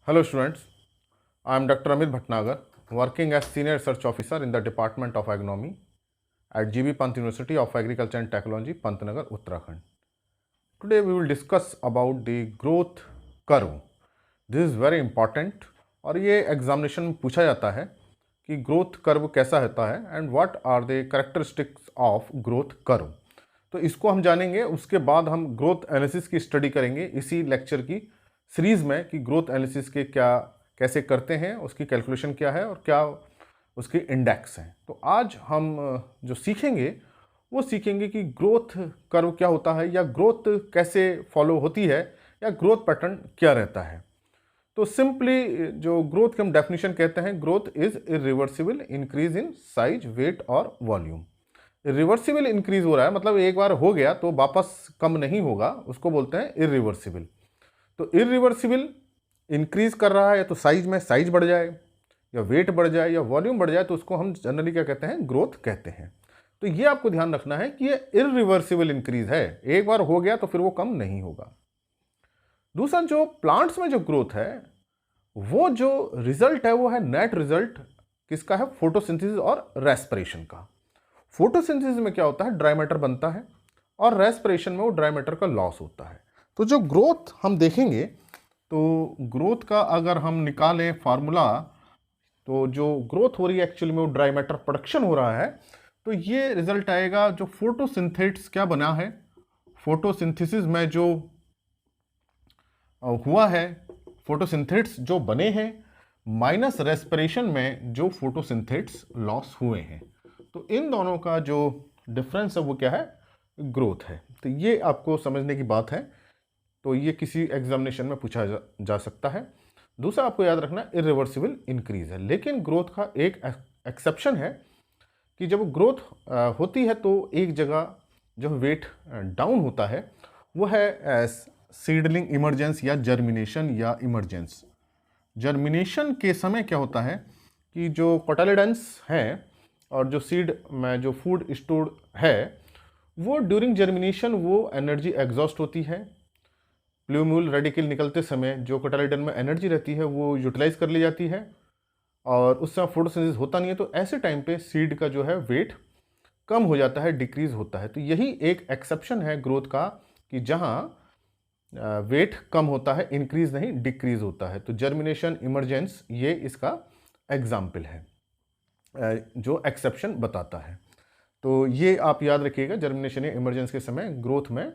Hello students, I am Dr. Amit Bhatnagar, working as Senior Research Officer in the Department of Agronomy at GB Pant University of Agriculture and Technology, Pantnagar, Uttarakhand. Today we will discuss about the growth curve. This is very important और ये examination में पूछा जाता है कि growth curve कैसा होता है and what are the characteristics of growth curve. तो इसको हम जानेंगे, उसके बाद हम ग्रोथ एनालिसिस की स्टडी करेंगे इसी लेक्चर की सीरीज़ में कि ग्रोथ एनालिसिस के क्या कैसे करते हैं, उसकी कैलकुलेशन क्या है और क्या उसके इंडेक्स हैं। तो आज हम जो सीखेंगे वो सीखेंगे कि ग्रोथ कर्व क्या होता है या ग्रोथ कैसे फॉलो होती है या ग्रोथ पैटर्न क्या रहता है। तो सिंपली जो ग्रोथ की हम डेफिनेशन कहते हैं, growth is irreversible increase in size, weight और वॉल्यूम। रिवर्सिबल इंक्रीज हो रहा है मतलब एक बार हो गया तो वापस कम नहीं होगा, उसको बोलते हैं इरिवर्सिबल। तो इरिवर्सिबल इंक्रीज कर रहा है या तो साइज में साइज बढ़ जाए या वेट बढ़ जाए या वॉल्यूम बढ़ जाए तो उसको हम जनरली क्या कहते हैं, ग्रोथ कहते हैं। तो ये आपको ध्यान रखना है कि ये इरिवर्सिबल इंक्रीज है, एक बार हो गया तो फिर वो कम नहीं होगा। दूसरा, जो प्लांट्स में जो ग्रोथ है वो जो रिजल्ट है वो है नेट रिजल्ट किसका है, फोटोसिंथेसिस और रेस्पिरेशन का। फोटोसिंथेसिस में क्या होता है, ड्राई मैटर बनता है और रेस्पिरेशन में वो ड्राई मैटर का लॉस होता है। तो जो ग्रोथ हम देखेंगे तो ग्रोथ का अगर हम निकालें फार्मूला तो जो ग्रोथ हो रही है एक्चुअली में वो ड्राई मैटर प्रोडक्शन हो रहा है। तो ये रिजल्ट आएगा जो फोटोसिंथेट्स क्या बना है, फोटोसिंथेसिस में जो हुआ है, फोटोसिंथेट्स जो बने हैं माइनस रेस्पिरेशन में जो फोटोसिंथेट्स लॉस हुए हैं। तो इन दोनों का जो डिफरेंस है वो क्या है, ग्रोथ है। तो ये आपको समझने की बात है, तो ये किसी एग्जामिनेशन में पूछा जा सकता है। दूसरा आपको याद रखना इरिवर्सिबल इंक्रीज है, लेकिन ग्रोथ का एक एक्सेप्शन है कि जब ग्रोथ होती है तो एक जगह जो वेट डाउन होता है वो है सीडलिंग इमरजेंस या जर्मिनेशन या इमरजेंस। जर्मिनेशन के समय क्या होता है कि जो कोटालिडेंस है और जो सीड में जो फूड स्टोर्ड है वो ड्यूरिंग जर्मिनेशन वो एनर्जी एग्जॉस्ट होती है। प्लूम्यूल रेडिकल निकलते समय जो कोटालिडन में एनर्जी रहती है वो यूटिलाइज कर ली जाती है और उस समय फोटोसिंथेसिस होता नहीं है। तो ऐसे टाइम पे सीड का जो है वेट कम हो जाता है, डिक्रीज होता है। तो यही एक एक्सेप्शन है ग्रोथ का कि जहाँ वेट कम होता है, इंक्रीज नहीं डिक्रीज होता है। तो जर्मिनेशन, इमरजेंस ये इसका एग्जाम्पल है जो एक्सेप्शन बताता है। तो ये आप याद रखिएगा, जर्मिनेशन या इमरजेंस के समय ग्रोथ में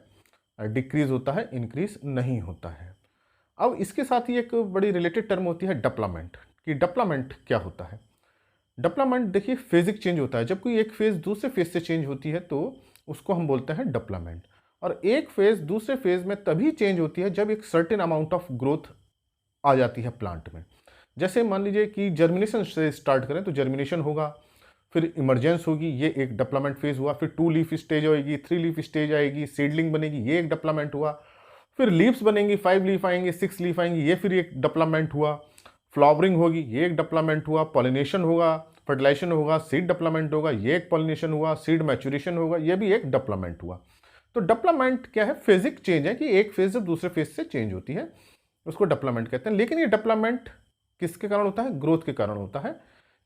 डिक्रीज होता है, इंक्रीज नहीं होता है। अब इसके साथ ही एक बड़ी रिलेटेड टर्म होती है डेवलपमेंट, कि डेवलपमेंट क्या होता है। डेवलपमेंट देखिए फेजिक चेंज होता है, जब कोई एक फेज दूसरे फेज से चेंज होती है तो उसको हम बोलते हैं डेवलपमेंट। और एक फेज दूसरे फेज में तभी चेंज होती है जब एक सर्टेन अमाउंट ऑफ ग्रोथ आ जाती है प्लांट में। जैसे मान लीजिए कि जर्मिनेशन से स्टार्ट करें तो जर्मिनेशन होगा, फिर इमरजेंस होगी, ये एक डेवलपमेंट फेज हुआ, फिर 2 लीफ स्टेज आएगी, 3 लीफ स्टेज आएगी, सीडलिंग बनेगी, ये एक डेवलपमेंट हुआ, फिर लीव्स बनेंगी, 5 लीफ आएंगे, 6 लीफ आएंगी, ये फिर एक डेवलपमेंट हुआ, फ्लावरिंग होगी, ये एक डेवलपमेंट हुआ, पॉलिनेशन होगा, फर्टिलाइजेशन होगा, सीड डेवलपमेंट होगा, ये एक पॉलिनेशन हुआ, सीड मैच्योरेशन होगा, ये भी एक डेवलपमेंट हुआ। तो डेवलपमेंट क्या है, फेजिक चेंज है कि एक फेज से दूसरे फेज से चेंज होती है, उसको डेवलपमेंट कहते हैं। लेकिन ये डेवलपमेंट किसके कारण होता है, ग्रोथ के कारण होता है,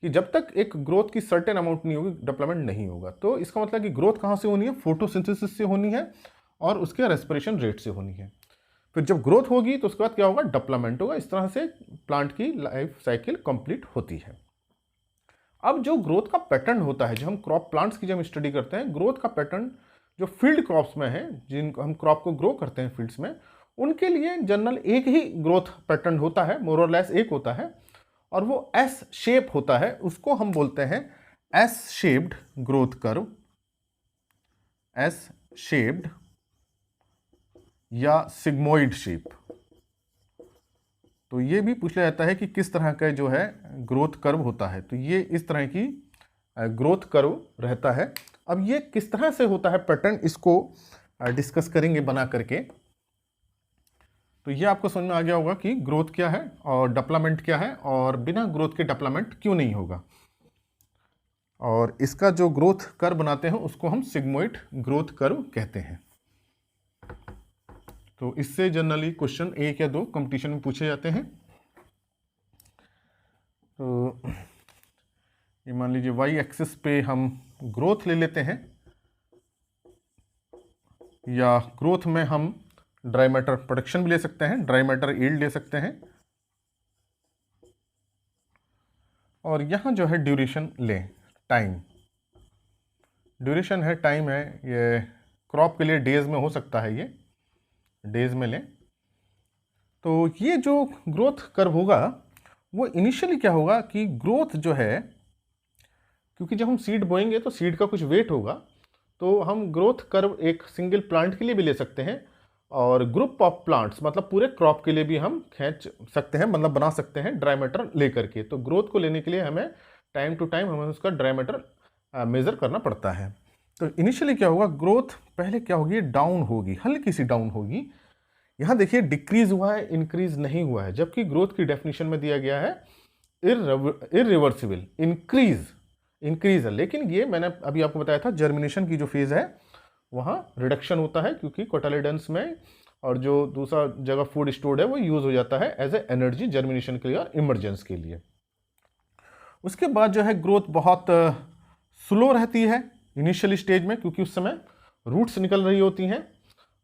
कि जब तक एक ग्रोथ की सर्टेन अमाउंट नहीं होगी डेवलपमेंट नहीं होगा। तो इसका मतलब कि ग्रोथ कहाँ से होनी है, फोटोसिंथेसिस से होनी है और उसके रेस्पिरेशन रेट से होनी है। फिर जब ग्रोथ होगी तो उसके बाद क्या होगा, डेवलपमेंट होगा। इस तरह से प्लांट की लाइफ साइकिल कंप्लीट होती है। अब जो ग्रोथ का पैटर्न होता है, जो हम क्रॉप प्लांट्स की जब स्टडी करते हैं, ग्रोथ का पैटर्न जो फील्ड क्रॉप्स में है, जिनको हम क्रॉप को ग्रो करते हैं फील्ड्स में, उनके लिए जनरल एक ही ग्रोथ पैटर्न होता है, मोर और लेस एक होता है, और वो एस शेप होता है। उसको हम बोलते हैं S shaped growth curve, S shaped या सिग्मोइड शेप। तो ये भी पूछा जाता है कि किस तरह का जो है ग्रोथ कर्व होता है। तो ये इस तरह की ग्रोथ कर्व रहता है। अब ये किस तरह से होता है पैटर्न, इसको डिस्कस करेंगे बना करके। तो ये आपको समझ में आ गया होगा कि ग्रोथ क्या है और डेवलपमेंट क्या है, और बिना ग्रोथ के डेवलपमेंट क्यों नहीं होगा। और इसका जो ग्रोथ कर्व बनाते हैं उसको हम सिग्मोइड ग्रोथ कर्व कहते हैं। तो इससे जनरली क्वेश्चन 1 या 2 कंपटीशन में पूछे जाते हैं। तो ये मान लीजिए वाई एक्सिस पे हम ग्रोथ ले लेते हैं, या ग्रोथ में हम ड्राई मैटर प्रोडक्शन भी ले सकते हैं, ड्राई मैटर यील्ड ले सकते हैं, और यहाँ जो है ड्यूरेशन लें, टाइम, ड्यूरेशन है, टाइम है, ये क्रॉप के लिए डेज में हो सकता है, ये डेज में लें। तो ये जो ग्रोथ कर्व होगा वो इनिशियली क्या होगा कि ग्रोथ जो है, क्योंकि जब हम सीड बोएंगे तो सीड का कुछ वेट होगा, तो हम ग्रोथ कर्व एक सिंगल प्लांट के लिए भी ले सकते हैं और ग्रुप ऑफ प्लांट्स मतलब पूरे क्रॉप के लिए भी हम खींच सकते हैं, मतलब बना सकते हैं ड्राई मैटर लेकर के। तो ग्रोथ को लेने के लिए हमें टाइम टू टाइम हमें उसका ड्राई मैटर मेज़र करना पड़ता है। तो इनिशियली क्या होगा, ग्रोथ पहले क्या होगी, डाउन होगी, हल्की सी डाउन होगी। यहाँ देखिए डिक्रीज हुआ है, इंक्रीज नहीं हुआ है, जबकि ग्रोथ की डेफिनेशन में दिया गया है इरिवर्सिबल, इंक्रीज है। लेकिन ये मैंने अभी आपको बताया था, जर्मिनेशन की जो फेज है वहाँ रिडक्शन होता है, क्योंकि कोटालेडन्स में और जो दूसरा जगह फूड स्टोर्ड है वो यूज हो जाता है एज ए एनर्जी जर्मिनेशन के लिए और इमरजेंस के लिए। उसके बाद जो है ग्रोथ बहुत स्लो रहती है इनिशियल स्टेज में, क्योंकि उस समय रूट्स निकल रही होती हैं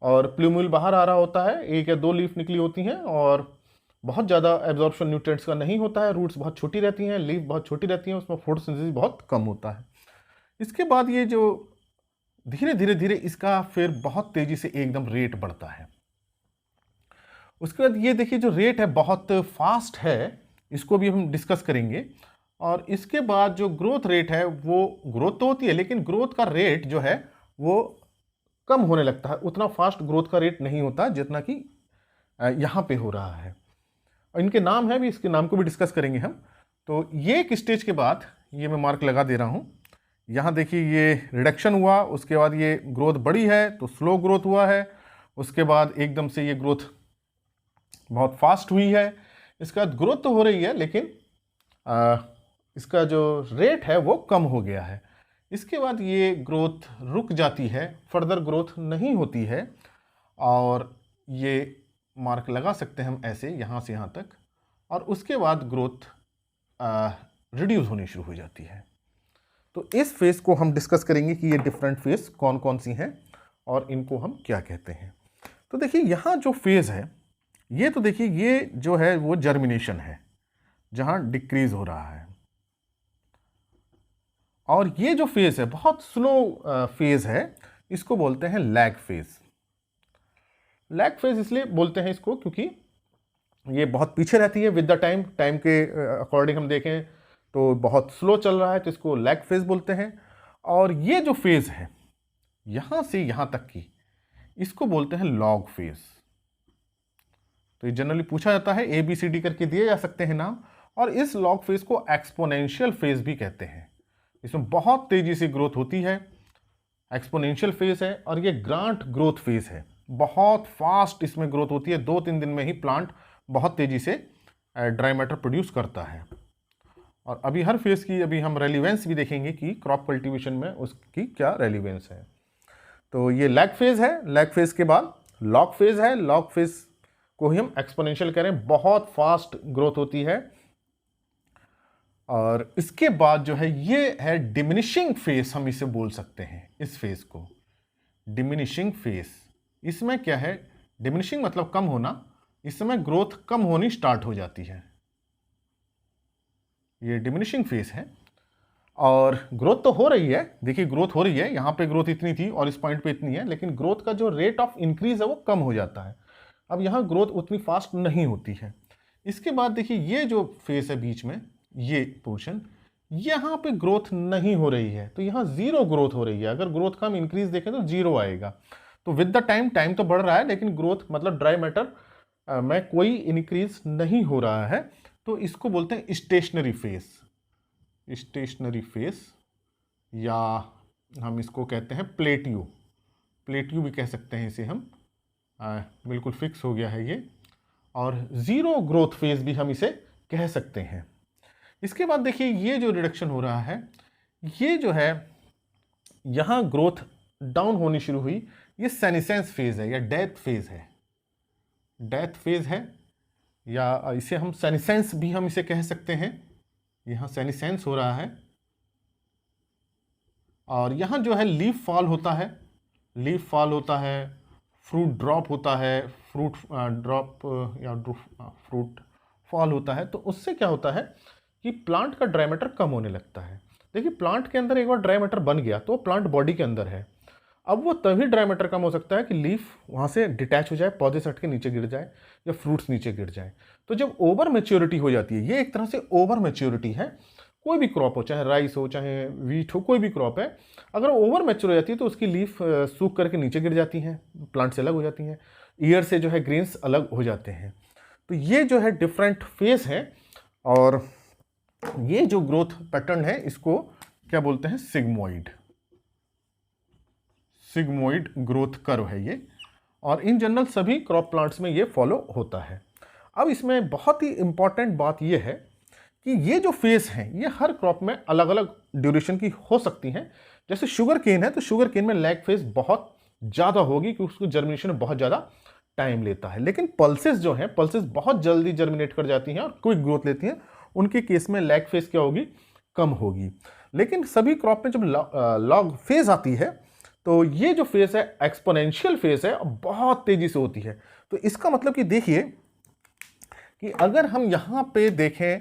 और प्लूम्यूल बाहर आ रहा होता है, एक या दो लीफ निकली होती हैं और बहुत ज़्यादा एब्जॉर्प्शन न्यूट्रिएंट्स का नहीं होता है, रूट्स बहुत छोटी रहती हैं, लीफ बहुत छोटी रहती हैं, उसमें फोटोसिंथेसिस बहुत कम होता है। इसके बाद ये जो धीरे धीरे धीरे इसका फिर बहुत तेज़ी से एकदम रेट बढ़ता है। उसके बाद ये देखिए जो रेट है बहुत फास्ट है, इसको भी हम डिस्कस करेंगे। और इसके बाद जो ग्रोथ रेट है वो ग्रोथ तो होती है, लेकिन ग्रोथ का रेट जो है वो कम होने लगता है, उतना फास्ट ग्रोथ का रेट नहीं होता जितना कि यहाँ पे हो रहा है। और इनके नाम है भी, इसके नाम को भी डिस्कस करेंगे हम। तो ये एक स्टेज के बाद ये मैं मार्क लगा दे रहा हूँ, यहाँ देखिए ये रिडक्शन हुआ, उसके बाद ये ग्रोथ बढ़ी है तो स्लो ग्रोथ हुआ है, उसके बाद एकदम से ये ग्रोथ बहुत फास्ट हुई है। इसके बाद ग्रोथ तो हो रही है लेकिन इसका जो रेट है वो कम हो गया है। इसके बाद ये ग्रोथ रुक जाती है, फर्दर ग्रोथ नहीं होती है, और ये मार्क लगा सकते हैं हम ऐसे यहाँ से यहाँ तक, और उसके बाद ग्रोथ रिड्यूस होनी शुरू हो जाती है। तो इस फेज को हम डिस्कस करेंगे कि ये डिफरेंट फेज कौन कौन सी हैं और इनको हम क्या कहते हैं। तो देखिए यहाँ जो फेज है ये, तो देखिए ये जो है वो जर्मिनेशन है जहाँ डिक्रीज हो रहा है, और ये जो फेज है बहुत स्लो फेज है, इसको बोलते हैं लैग फेज। लैग फेज इसलिए बोलते हैं इसको क्योंकि ये बहुत पीछे रहती है विद द टाइम, टाइम के अकॉर्डिंग हम देखें तो बहुत स्लो चल रहा है, तो इसको लैग फेज बोलते हैं। और ये जो फेज है यहां से यहां तक की, इसको बोलते हैं लॉग फेज। तो ये जनरली पूछा जाता है, ए बी सी डी करके दिए जा सकते हैं नाम। और इस लॉग फेज को एक्सपोनेंशियल फेज भी कहते हैं, इसमें बहुत तेजी से ग्रोथ होती है, एक्सपोनेंशियल फेज है। और ये ग्रांट ग्रोथ फेज है, बहुत फास्ट इसमें ग्रोथ होती है, 2-3 दिन में ही प्लांट बहुत तेजी से ड्राई मैटर प्रोड्यूस करता है। और अभी हर फेज की अभी हम रेलिवेंस भी देखेंगे कि क्रॉप कल्टीवेशन में उसकी क्या रेलिवेंस है। तो ये लैग फेज है, लैग फेज के बाद लॉग फेज है, लॉग फेज को ही हम एक्सपोनेंशियल कह रहे हैं, बहुत फास्ट ग्रोथ होती है। और इसके बाद जो है ये है डिमिनिशिंग फेज, हम इसे बोल सकते हैं इस फेज को डिमिनिशिंग फेज। इसमें क्या है, डिमिनिशिंग मतलब कम होना, इस समय ग्रोथ कम होनी स्टार्ट हो जाती है, ये डिमिनिशिंग फेज है। और ग्रोथ तो हो रही है, देखिए ग्रोथ हो रही है, यहाँ पे ग्रोथ इतनी थी और इस पॉइंट पे इतनी है, लेकिन ग्रोथ का जो रेट ऑफ इंक्रीज है वो कम हो जाता है। अब यहाँ ग्रोथ उतनी फास्ट नहीं होती है। इसके बाद देखिए ये जो फेज है बीच में, ये पोर्शन, यहाँ पे ग्रोथ नहीं हो रही है, तो यहाँ जीरो ग्रोथ हो रही है। अगर ग्रोथ का हम इंक्रीज देखें तो जीरो आएगा। तो विद द टाइम, टाइम तो बढ़ रहा है लेकिन ग्रोथ मतलब ड्राई मैटर में कोई इंक्रीज नहीं हो रहा है, तो इसको बोलते हैं स्टेशनरी फेज। स्टेशनरी फेज, या हम इसको कहते हैं प्लेट्यू, प्लेट्यू भी कह सकते हैं इसे हम, बिल्कुल फिक्स हो गया है ये। और जीरो ग्रोथ फेज भी हम इसे कह सकते हैं। इसके बाद देखिए ये जो रिडक्शन हो रहा है, ये जो है यहाँ ग्रोथ डाउन होनी शुरू हुई, ये सेनिसेंस फेज है या डेथ फेज है, डेथ फेज है, या इसे हम सेनिसेंस भी हम इसे कह सकते हैं। यहाँ सेनिसेंस हो रहा है, और यहाँ जो है लीफ फॉल होता है, लीफ फॉल होता है, फ्रूट ड्रॉप होता है, फ्रूट ड्रॉप या फ्रूट फॉल होता है। तो उससे क्या होता है कि प्लांट का ड्राई मैटर कम होने लगता है। देखिए प्लांट के अंदर एक बार ड्राई मैटर बन गया तो प्लांट बॉडी के अंदर है, अब वो तभी ड्राई मैटर कम हो सकता है कि लीफ वहाँ से डिटैच हो जाए, पौधे से हट के नीचे गिर जाए या फ्रूट्स नीचे गिर जाए। तो जब ओवर मैच्योरिटी हो जाती है, ये एक तरह से ओवर मैच्योरिटी है, कोई भी क्रॉप हो, चाहे राइस हो चाहे वीट हो, कोई भी क्रॉप है, अगर ओवर मैच्योर हो जाती है तो उसकी लीफ सूख करके नीचे गिर जाती हैं, प्लांट से अलग हो जाती हैं, ईयर से जो है ग्रेन्स अलग हो जाते हैं। तो ये जो है डिफरेंट फेज है, और ये जो ग्रोथ पैटर्न है इसको क्या बोलते हैं, सिग्मोइड, सिग्मोइड ग्रोथ कर्व है ये, और इन जनरल सभी क्रॉप प्लांट्स में ये फॉलो होता है। अब इसमें बहुत ही इंपॉर्टेंट बात ये है कि ये जो फेज हैं ये हर क्रॉप में अलग अलग ड्यूरेशन की हो सकती हैं। जैसे शुगर केन है तो शुगर केन में लैग फेज बहुत ज़्यादा होगी क्योंकि उसको जर्मिनेशन में बहुत ज़्यादा टाइम लेता है, लेकिन पल्सेस जो हैं, पल्सेस बहुत जल्दी जर्मिनेट कर जाती हैं और क्विक ग्रोथ लेती हैं, उनके केस में लैग फेज क्या होगी, कम होगी। लेकिन सभी क्रॉप में जब लॉग फेज आती है तो ये जो फेज है एक्सपोनेंशियल फेज है, बहुत तेजी से होती है। तो इसका मतलब कि देखिए कि अगर हम यहाँ पे देखें,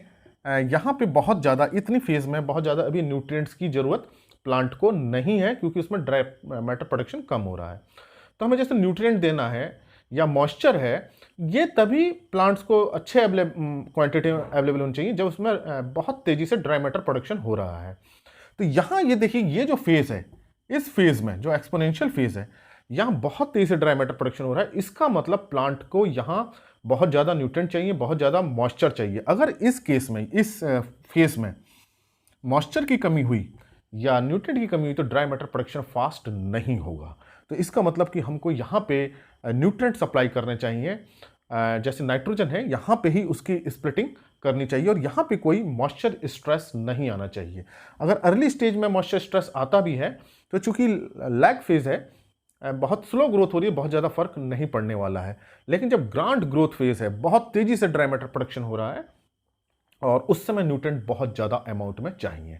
यहाँ पे बहुत ज़्यादा इतनी फेज में बहुत ज़्यादा अभी न्यूट्रिएंट्स की ज़रूरत प्लांट को नहीं है क्योंकि उसमें ड्राई मैटर प्रोडक्शन कम हो रहा है। तो हमें जैसे न्यूट्रिएंट देना है या मॉइस्चर है, ये तभी प्लांट्स को अच्छे क्वांटिटी में अवेलेबल होनी चाहिए जब उसमें बहुत तेज़ी से ड्राई मैटर प्रोडक्शन हो रहा है। तो यहाँ ये देखिए, ये जो फेज़ है, इस फेज़ में जो एक्सपोनेंशियल फेज़ है, यहाँ बहुत तेज़ी से ड्राई मैटर प्रोडक्शन हो रहा है। इसका मतलब प्लांट को यहाँ बहुत ज़्यादा न्यूट्रिएंट चाहिए, बहुत ज़्यादा मॉइस्चर चाहिए। अगर इस केस में, इस फेज़ में मॉइस्चर की कमी हुई या न्यूट्रिएंट की कमी हुई तो ड्राई मैटर प्रोडक्शन फास्ट नहीं होगा। तो इसका मतलब कि हमको यहाँ पे न्यूट्रिएंट सप्लाई करने चाहिए, जैसे नाइट्रोजन है यहाँ पे ही उसकी स्प्लिटिंग करनी चाहिए, और यहाँ पे कोई मॉइस्चर स्ट्रेस नहीं आना चाहिए। अगर अर्ली स्टेज में मॉइस्चर स्ट्रेस आता भी है तो चूंकि लैग फेज है, बहुत स्लो ग्रोथ हो रही है, बहुत ज़्यादा फर्क नहीं पड़ने वाला है। लेकिन जब ग्रांड ग्रोथ फेज है, बहुत तेज़ी से ड्राई मैटर प्रोडक्शन हो रहा है और उस समय न्यूट्रिएंट बहुत ज़्यादा अमाउंट में चाहिए,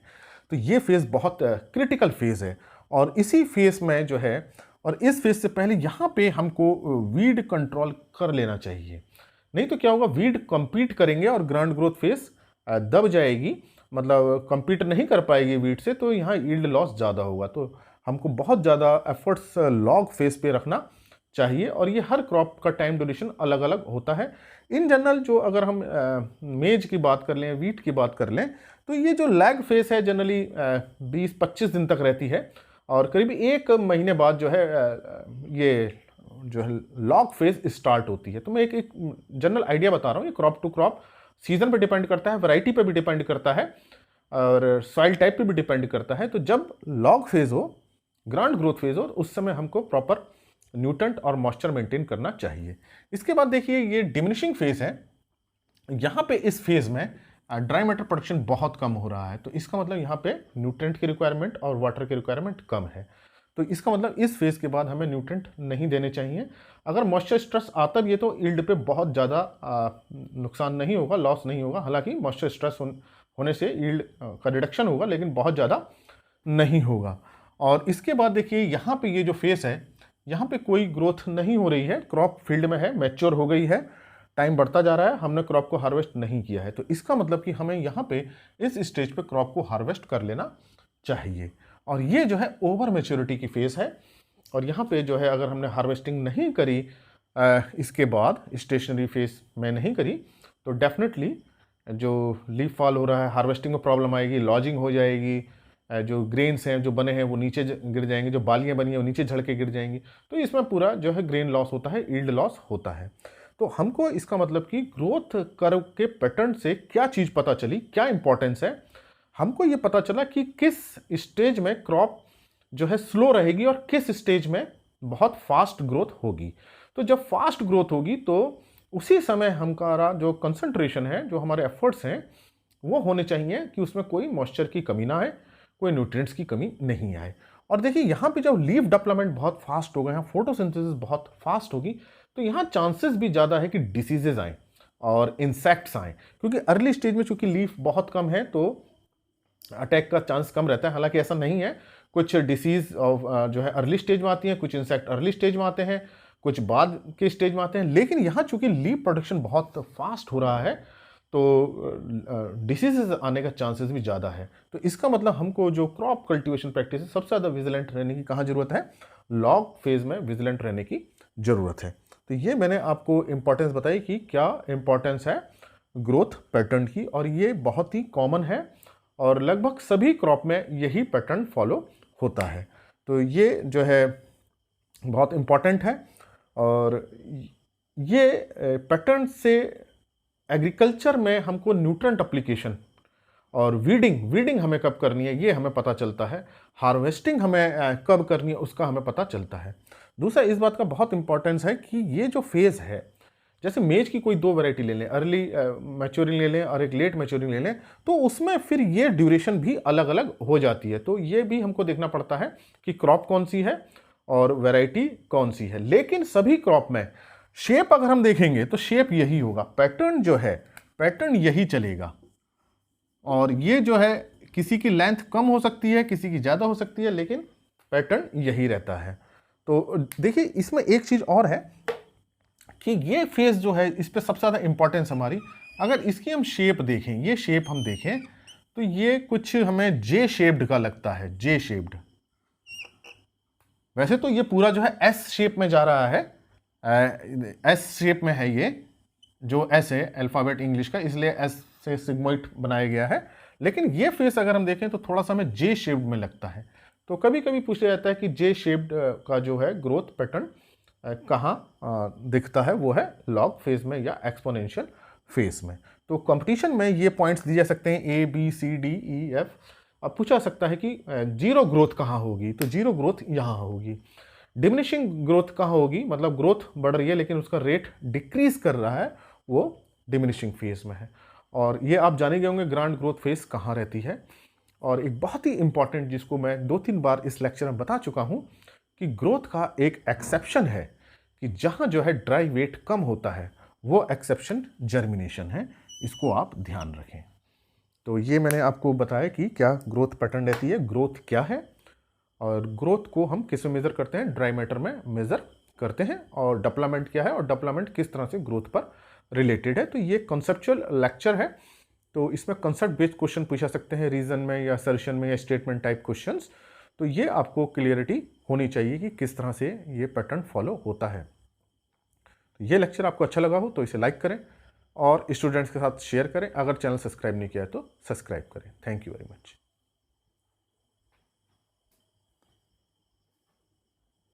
तो ये फेज़ बहुत क्रिटिकल फेज़ है। और इसी फेज़ में जो है, और इस फेज़ से पहले यहाँ पे हमको वीड कंट्रोल कर लेना चाहिए, नहीं तो क्या होगा, वीड compete करेंगे और ग्रांड ग्रोथ फेज़ दब जाएगी, मतलब compete नहीं कर पाएगी वीड से, तो यहाँ यील्ड लॉस ज़्यादा होगा। तो हमको बहुत ज़्यादा एफर्ट्स लॉग फेज़ पे रखना चाहिए, और ये हर क्रॉप का टाइम ड्यूरेशन अलग अलग होता है। इन जनरल जो अगर हम मेज की बात कर लें, वीट की बात कर लें, तो ये जो लैग फेस है जनरली 20-25 दिन तक रहती है, और करीब 1 महीने बाद जो है ये जो है लॉग फेज स्टार्ट होती है। तो मैं एक जनरल आइडिया बता रहा हूँ, ये क्रॉप टू क्रॉप सीजन पे डिपेंड करता है, वैरायटी पे भी डिपेंड करता है, और सॉइल टाइप पे भी डिपेंड करता है। तो जब लॉग फेज हो, ग्रांड ग्रोथ फेज हो, उस समय हमको प्रॉपर न्यूट्रिएंट और मॉइस्चर मेंटेन करना चाहिए। इसके बाद देखिए ये डिमिनिशिंग फेज है, यहाँ पे इस फेज में ड्राई मैटर प्रोडक्शन बहुत कम हो रहा है, तो इसका मतलब यहाँ पे न्यूट्रिएंट की रिक्वायरमेंट और वाटर की रिक्वायरमेंट कम है। तो इसका मतलब इस फेज के बाद हमें न्यूट्रिएंट नहीं देने चाहिए। अगर मॉइस्चर स्ट्रेस आता भी है तो यील्ड पे बहुत ज़्यादा नुकसान नहीं होगा, लॉस नहीं होगा। हालांकि मॉइस्चर स्ट्रेस होने से यील्ड का रिडक्शन होगा, लेकिन बहुत ज़्यादा नहीं होगा। और इसके बाद देखिए यहाँ पे ये जो फेज है, यहाँ पे कोई ग्रोथ नहीं हो रही है, क्रॉप फील्ड में है, मैच्योर हो गई है, टाइम बढ़ता जा रहा है, हमने क्रॉप को हार्वेस्ट नहीं किया है। तो इसका मतलब कि हमें यहाँ पे इस स्टेज पे क्रॉप को हार्वेस्ट कर लेना चाहिए। और ये जो है ओवर मैच्योरिटी की फेज़ है, और यहाँ पे जो है अगर हमने हार्वेस्टिंग नहीं करी इसके बाद, स्टेशनरी फेज में नहीं करी, तो डेफिनेटली जो लीफ फॉल हो रहा है, हार्वेस्टिंग में प्रॉब्लम आएगी, लॉजिंग हो जाएगी, जो ग्रेन्स हैं जो बने हैं वो नीचे गिर जाएंगे, जो बालियाँ बनी हैं वो नीचे झड़ के गिर जाएंगी। तो इसमें पूरा जो है ग्रेन लॉस होता है, यील्ड लॉस होता है। तो हमको इसका मतलब कि ग्रोथ कर्व के पैटर्न से क्या चीज़ पता चली, क्या इंपॉर्टेंस है, हमको ये पता चला कि किस स्टेज में क्रॉप जो है स्लो रहेगी और किस स्टेज में बहुत फास्ट ग्रोथ होगी। तो जब फास्ट ग्रोथ होगी तो उसी समय हमारा जो कंसंट्रेशन है, जो हमारे एफर्ट्स हैं, वो होने चाहिए कि उसमें कोई मॉइस्चर की कमी ना आए, कोई न्यूट्रिएंट्स की कमी नहीं आए। और देखिए यहाँ पे जब लीफ डेवलपमेंट बहुत फास्ट होगा, यहाँ फोटोसिंथेसिस बहुत फास्ट होगी, तो यहाँ चांसेस भी ज़्यादा है कि डिसीजेज आए। और इंसेक्ट्स आएँ, क्योंकि अर्ली स्टेज में चूंकि लीफ बहुत कम है तो अटैक का चांस कम रहता है। हालांकि ऐसा नहीं है, कुछ डिसीज जो है अर्ली स्टेज में आती हैं, कुछ इंसेक्ट अर्ली स्टेज में आते हैं, कुछ बाद के स्टेज में आते हैं। लेकिन यहाँ चूंकि लीफ प्रोडक्शन बहुत फास्ट हो रहा है तो डिसीजेज आने का चांसेस भी ज़्यादा है। तो इसका मतलब हमको जो क्रॉप कल्टीवेशन प्रैक्टिस है सबसे ज़्यादा विजिलेंट रहने की कहाँ ज़रूरत है, लॉग फेज में विजिलेंट रहने की ज़रूरत है। तो ये मैंने आपको इम्पोर्टेंस बताई कि क्या इम्पोर्टेंस है ग्रोथ पैटर्न की, और ये बहुत ही कॉमन है और लगभग सभी क्रॉप में यही पैटर्न फॉलो होता है। तो ये जो है बहुत इम्पॉर्टेंट है, और ये पैटर्न से एग्रीकल्चर में हमको न्यूट्रेंट एप्लीकेशन और वीडिंग हमें कब करनी है ये हमें पता चलता है, हार्वेस्टिंग हमें कब करनी है उसका हमें पता चलता है। दूसरा इस बात का बहुत इंपॉर्टेंस है कि ये जो फेज़ है, जैसे मेज की कोई दो वैरायटी ले लें, अर्ली मैच्योरिंग ले लें और एक लेट मैच्योरिंग ले लें, तो उसमें फिर ये ड्यूरेशन भी अलग अलग हो जाती है। तो ये भी हमको देखना पड़ता है कि क्रॉप कौन सी है और वैरायटी कौन सी है। लेकिन सभी क्रॉप में शेप अगर हम देखेंगे तो शेप यही होगा, पैटर्न जो है पैटर्न यही चलेगा। और ये जो है किसी की लेंथ कम हो सकती है, किसी की ज़्यादा हो सकती है, लेकिन पैटर्न यही रहता है। तो देखिए इसमें एक चीज़ और है कि ये फेज जो है इस पर सबसे ज़्यादा इंपॉर्टेंस हमारी, अगर इसकी हम शेप देखें, ये शेप हम देखें तो ये कुछ हमें जे शेप्ड का लगता है, जे शेप्ड। वैसे तो ये पूरा जो है एस शेप में जा रहा है, एस शेप में है ये जो एस है अल्फाबेट इंग्लिश का, इसलिए एस से सिग्मोइड बनाया गया है। लेकिन ये फेस अगर हम देखें तो थोड़ा सा हमें जे शेप्ड में लगता है। तो कभी कभी पूछा जाता है कि जे शेप्ड का जो है ग्रोथ पैटर्न कहाँ दिखता है, वो है लॉग फेज में या एक्सपोनेंशियल फेज में। तो कंपटीशन में ये पॉइंट्स दिए जा सकते हैं A B C D E F. अब पूछा सकता है कि जीरो ग्रोथ कहाँ होगी, तो जीरो ग्रोथ यहाँ होगी। डिमिनिशिंग ग्रोथ कहाँ होगी, मतलब ग्रोथ बढ़ रही है लेकिन उसका रेट डिक्रीज कर रहा है, वो डिमिनिशिंग फेज में है। और ये आप जाने गए होंगे ग्रांड ग्रोथ फेज कहाँ रहती है। और एक बहुत ही इंपॉर्टेंट जिसको मैं 2-3 बार इस लेक्चर में बता चुका हूँ कि ग्रोथ का एक एक्सेप्शन है कि जहाँ जो है ड्राई वेट कम होता है, वो एक्सेप्शन जर्मिनेशन है, इसको आप ध्यान रखें। तो ये मैंने आपको बताया कि क्या ग्रोथ पैटर्न रहती है, ग्रोथ क्या है, और ग्रोथ को हम किस में मेज़र करते हैं, ड्राई मैटर में मेज़र करते हैं, और डेवलपमेंट क्या है और डेवलपमेंट किस तरह से ग्रोथ पर रिलेटेड है। तो ये कॉन्सेप्चुअल लेक्चर है, तो इसमें कंसेप्ट बेस्ड क्वेश्चन पूछा सकते हैं रीजन में या असर्शन में या स्टेटमेंट टाइप क्वेश्चंस। तो ये आपको क्लियरिटी होनी चाहिए कि किस तरह से ये पैटर्न फॉलो होता है। तो ये लेक्चर आपको अच्छा लगा हो तो इसे लाइक करें और स्टूडेंट्स के साथ शेयर करें। अगर चैनल सब्सक्राइब नहीं किया है तो सब्सक्राइब करें। Thank you very much.